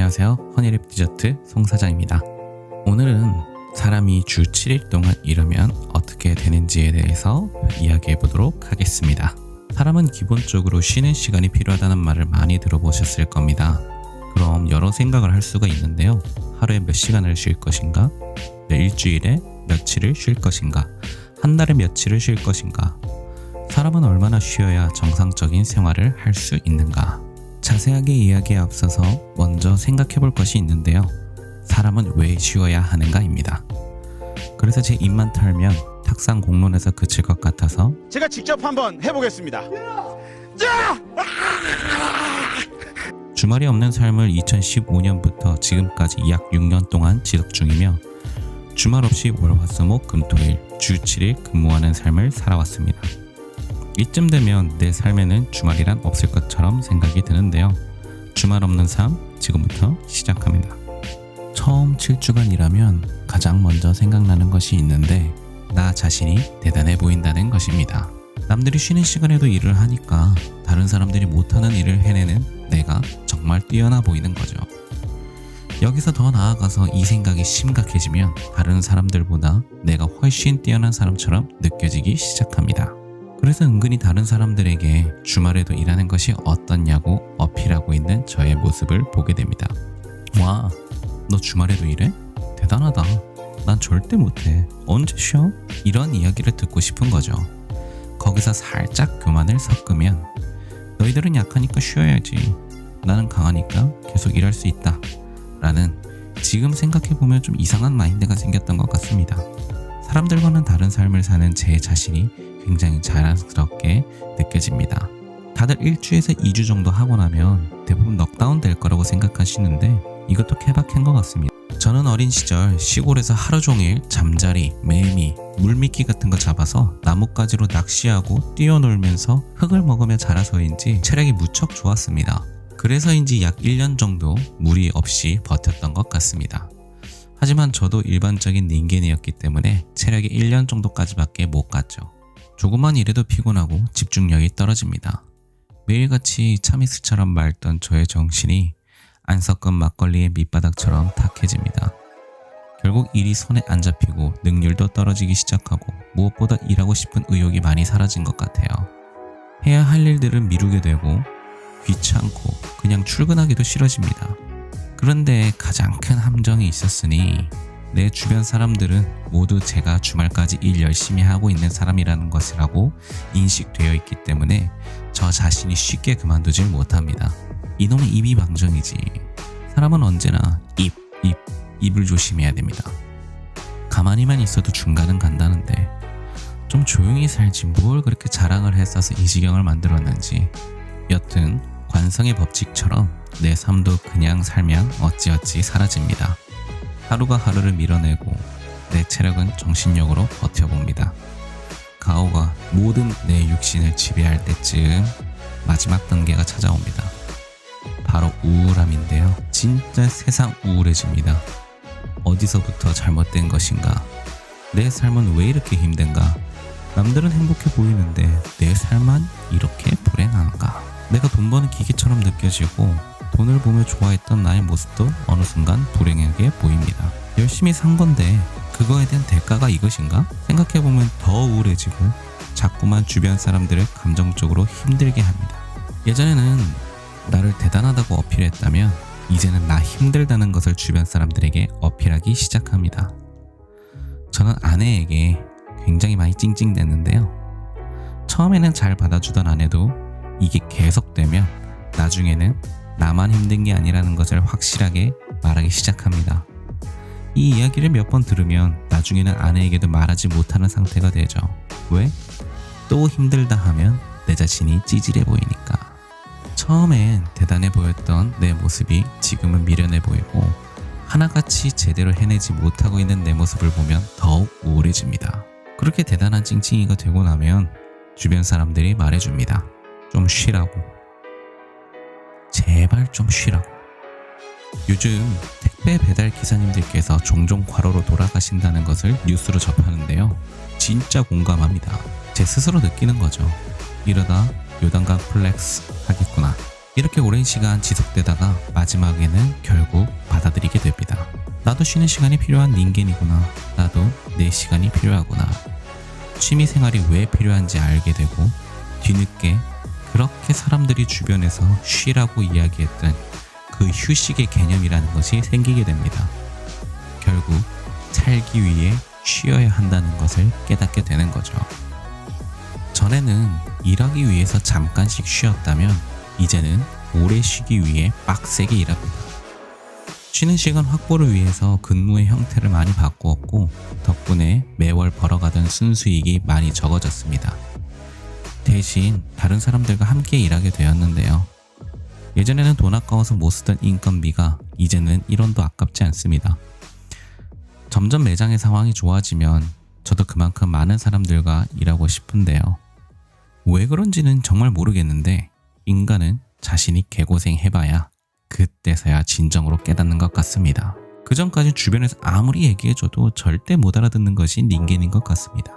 안녕하세요. 허니랩 디저트 송 사장입니다. 오늘은 사람이 주 7일 동안 일하면 어떻게 되는지에 대해서 이야기해 보도록 하겠습니다. 사람은 기본적으로 쉬는 시간이 필요하다는 말을 많이 들어보셨을 겁니다. 그럼 여러 생각을 할 수가 있는데요. 하루에 몇 시간을 쉴 것인가? 일주일에 며칠을 쉴 것인가? 한 달에 며칠을 쉴 것인가? 사람은 얼마나 쉬어야 정상적인 생활을 할 수 있는가? 자세하게 이야기에 앞서서 먼저 생각해 볼 것이 있는데요. 사람은 왜 쉬어야 하는가입니다. 그래서 제 입만 털면 탁상 공론에서 그칠 것 같아서 제가 직접 한번 해보겠습니다. 자! 주말이 없는 삶을 2015년부터 지금까지 약 6년 동안 지속 중이며 주말 없이 월, 화, 수, 목, 금, 토, 일 주 7일 근무하는 삶을 살아왔습니다. 이쯤 되면 내 삶에는 주말이란 없을 것처럼 생각이 드는데요. 주말 없는 삶 지금부터 시작합니다. 처음 7주간 일하면 가장 먼저 생각나는 것이 있는데 나 자신이 대단해 보인다는 것입니다. 남들이 쉬는 시간에도 일을 하니까 다른 사람들이 못하는 일을 해내는 내가 정말 뛰어나 보이는 거죠. 여기서 더 나아가서 이 생각이 심각해지면 다른 사람들보다 내가 훨씬 뛰어난 사람처럼 느껴지기 시작합니다. 그래서 은근히 다른 사람들에게 주말에도 일하는 것이 어떻냐고 어필하고 있는 저의 모습을 보게 됩니다. 와, 너 주말에도 일해? 대단하다. 난 절대 못해. 언제 쉬어? 이런 이야기를 듣고 싶은 거죠. 거기서 살짝 교만을 섞으면 너희들은 약하니까 쉬어야지. 나는 강하니까 계속 일할 수 있다. 라는 지금 생각해보면 좀 이상한 마인드가 생겼던 것 같습니다. 사람들과는 다른 삶을 사는 제 자신이 굉장히 자랑스럽게 느껴집니다. 다들 1주에서 2주 정도 하고 나면 대부분 넉다운 될 거라고 생각하시는데 이것도 케바케인 것 같습니다. 저는 어린 시절 시골에서 하루 종일 잠자리, 매미, 물미끼 같은 거 잡아서 나뭇가지로 낚시하고 뛰어놀면서 흙을 먹으며 자라서인지 체력이 무척 좋았습니다. 그래서인지 약 1년 정도 무리 없이 버텼던 것 같습니다. 하지만 저도 일반적인 닌겐이었기 때문에 체력이 1년 정도까지밖에 못 갔죠. 조금만 일해도 피곤하고 집중력이 떨어집니다. 매일같이 참이슬처럼 맑던 저의 정신이 안 섞은 막걸리의 밑바닥처럼 탁해집니다. 결국 일이 손에 안 잡히고 능률도 떨어지기 시작하고 무엇보다 일하고 싶은 의욕이 많이 사라진 것 같아요. 해야 할 일들을 미루게 되고 귀찮고 그냥 출근하기도 싫어집니다. 그런데 가장 큰 함정이 있었으니 내 주변 사람들은 모두 제가 주말까지 일 열심히 하고 있는 사람이라는 것이라고 인식되어 있기 때문에 저 자신이 쉽게 그만두질 못합니다. 이놈의 입이 방정이지. 사람은 언제나 입을 조심해야 됩니다. 가만히만 있어도 중간은 간다는데 좀 조용히 살지 뭘 그렇게 자랑을 했어서 이 지경을 만들었는지. 여튼 관성의 법칙처럼 내 삶도 그냥 살면 어찌어찌 사라집니다. 하루가 하루를 밀어내고 내 체력은 정신력으로 버텨봅니다. 가오가 모든 내 육신을 지배할 때쯤 마지막 단계가 찾아옵니다. 바로 우울함인데요. 진짜 세상 우울해집니다. 어디서부터 잘못된 것인가? 내 삶은 왜 이렇게 힘든가? 남들은 행복해 보이는데 내 삶만 이렇게 불행한가? 내가 돈 버는 기계처럼 느껴지고 돈을 보며 좋아했던 나의 모습도 어느 순간 불행하게 보입니다. 열심히 산 건데 그거에 대한 대가가 이것인가? 생각해보면 더 우울해지고 자꾸만 주변 사람들을 감정적으로 힘들게 합니다. 예전에는 나를 대단하다고 어필했다면 이제는 나 힘들다는 것을 주변 사람들에게 어필하기 시작합니다. 저는 아내에게 굉장히 많이 찡찡댔는데요. 처음에는 잘 받아주던 아내도 이게 계속되면 나중에는 나만 힘든 게 아니라는 것을 확실하게 말하기 시작합니다. 이 이야기를 몇 번 들으면 나중에는 아내에게도 말하지 못하는 상태가 되죠. 왜? 또 힘들다 하면 내 자신이 찌질해 보이니까. 처음엔 대단해 보였던 내 모습이 지금은 미련해 보이고 하나같이 제대로 해내지 못하고 있는 내 모습을 보면 더욱 우울해집니다. 그렇게 대단한 찡찡이가 되고 나면 주변 사람들이 말해줍니다. 좀 쉬라고. 제발 좀 쉬라고. 요즘 택배 배달 기사님들께서 종종 과로로 돌아가신다는 것을 뉴스로 접하는데요. 진짜 공감합니다. 제 스스로 느끼는 거죠. 이러다 요단강 플렉스 하겠구나. 이렇게 오랜 시간 지속되다가 마지막에는 결국 받아들이게 됩니다. 나도 쉬는 시간이 필요한 닌겐이구나. 나도 내 시간이 필요하구나. 취미생활이 왜 필요한지 알게 되고 뒤늦게 그렇게 사람들이 주변에서 쉬라고 이야기했던 그 휴식의 개념이라는 것이 생기게 됩니다. 결국 살기 위해 쉬어야 한다는 것을 깨닫게 되는 거죠. 전에는 일하기 위해서 잠깐씩 쉬었다면 이제는 오래 쉬기 위해 빡세게 일합니다. 쉬는 시간 확보를 위해서 근무의 형태를 많이 바꾸었고 덕분에 매월 벌어가던 순수익이 많이 적어졌습니다. 대신 다른 사람들과 함께 일하게 되었는데요. 예전에는 돈 아까워서 못 쓰던 인건비가 이제는 1원도 아깝지 않습니다. 점점 매장의 상황이 좋아지면 저도 그만큼 많은 사람들과 일하고 싶은데요. 왜 그런지는 정말 모르겠는데 인간은 자신이 개고생해봐야 그때서야 진정으로 깨닫는 것 같습니다. 그 전까지 주변에서 아무리 얘기해줘도 절대 못 알아듣는 것이 닌겐인 것 같습니다.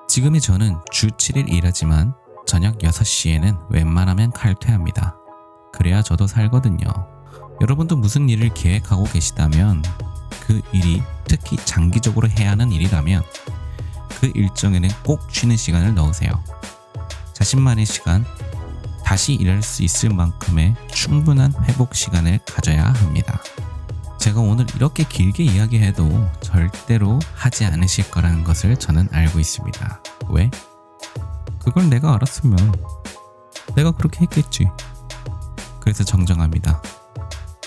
지금의 저는 주 7일 일하지만 저녁 6시에는 웬만하면 칼퇴합니다. 그래야 저도 살거든요. 여러분도 무슨 일을 계획하고 계시다면 그 일이 특히 장기적으로 해야 하는 일이라면 그 일정에는 꼭 쉬는 시간을 넣으세요. 자신만의 시간, 다시 일할 수 있을 만큼의 충분한 회복 시간을 가져야 합니다. 제가 오늘 이렇게 길게 이야기해도 절대로 하지 않으실 거라는 것을 저는 알고 있습니다. 왜? 그걸 내가 알았으면 내가 그렇게 했겠지. 그래서 정정합니다.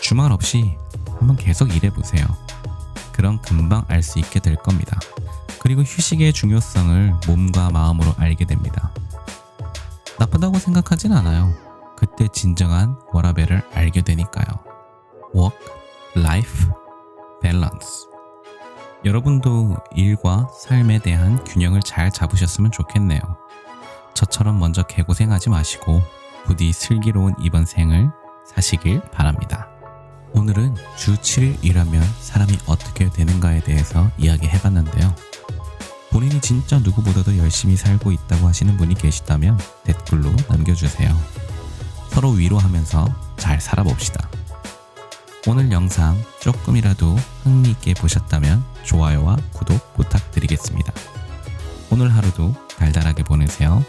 주말 없이 한번 계속 일해보세요. 그럼 금방 알 수 있게 될 겁니다. 그리고 휴식의 중요성을 몸과 마음으로 알게 됩니다. 나쁘다고 생각하진 않아요. 그때 진정한 워라밸을 알게 되니까요. Work, Life, Balance. 여러분도 일과 삶에 대한 균형을 잘 잡으셨으면 좋겠네요. 저처럼 먼저 개고생하지 마시고 부디 슬기로운 이번 생을 사시길 바랍니다. 오늘은 주 7일 일하면 사람이 어떻게 되는가에 대해서 이야기해봤는데요. 본인이 진짜 누구보다도 열심히 살고 있다고 하시는 분이 계시다면 댓글로 남겨주세요. 서로 위로하면서 잘 살아봅시다. 오늘 영상 조금이라도 흥미있게 보셨다면 좋아요와 구독 부탁드리겠습니다. 오늘 하루도 달달하게 보내세요.